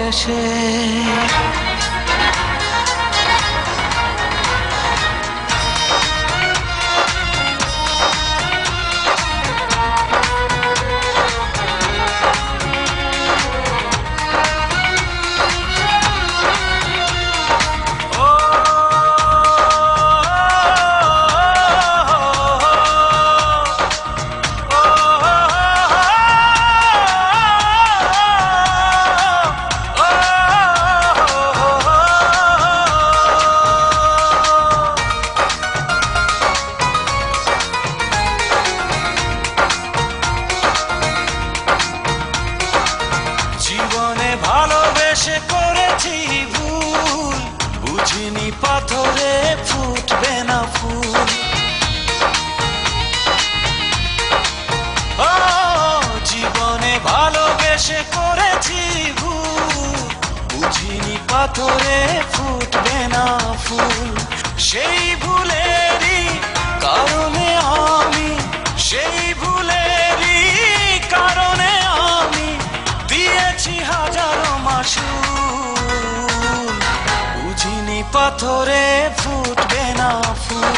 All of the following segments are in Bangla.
ভালোবেসে। জীবনে ভালোবেসে করেছি ভুল, বুঝিনি পাথরে ফুটবে না ফুল। ও জীবনে ভালোবেসে করেছি ভুল, বুঝিনি পাথরে ফুটবে না ফুল। সেই ভুলেরই কারণে আমি, সেই ভুলেরই কারণে আমি দিয়েছি হাজারো মাসুল, বুঝিনি পাথরে ফুটবে না ফুল।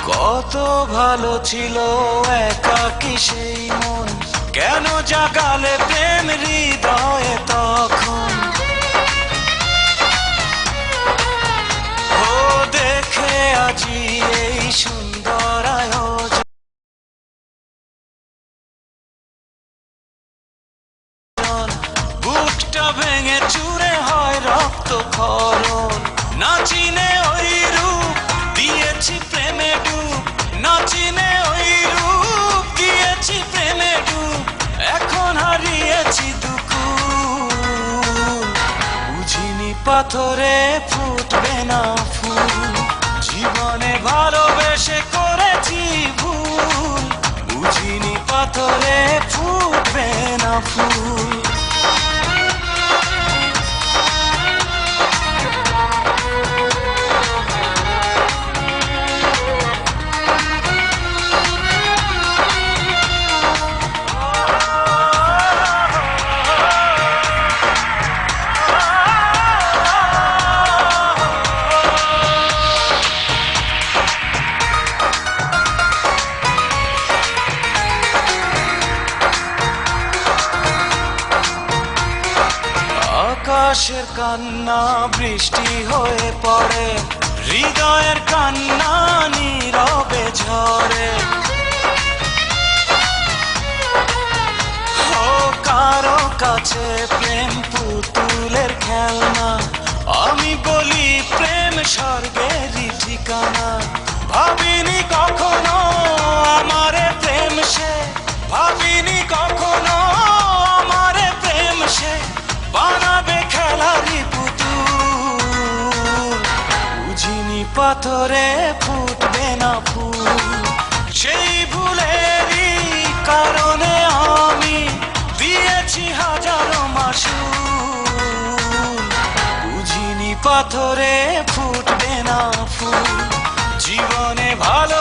কত ভালো ছিল একাকী সেই মন, কেন জাগালে প্রেম হৃদয়ে তখন। ও দেখে আজি এই সুন্দর আয়োজন, বুকটা ভেঙে চুরে হয় রক্তক্ষরণ। না চিনে ওই রূপ দিয়েছি প্রেমে ডুব, না চিনে ওই রূপ দিয়েছি প্রেমে ডুব। এখন হারিয়েছি দুকুল, বুঝিনি পাথরে ফুটবে না ফুল। জীবনে ভালোবেসে করেছি ভুল, বুঝিনি পাথরে ফুটবে না ফুল। আকাশের কান্না বৃষ্টি হয়ে পড়ে, হৃদয়ের কান্না নীরবে ঝরে। ও কারো কাছে প্রেম পুতুলের খেলনা, আমি বলি প্রেম স্বর্গেরই ঠিকানা। ভাবিনি কখনো আমারে প্রেম সে, ভাবিনি কখনো আমারে প্রেম সে বানাবে খেলারি পুতুল, বুঝিনি পাথরে ফুটবে না ফুল। সেই ভুলেরই কারণে আমি দিয়েছি হাজারো মাসুল, বুঝিনি পাথরে ফুটবে না ফুল। জীবনে ভালো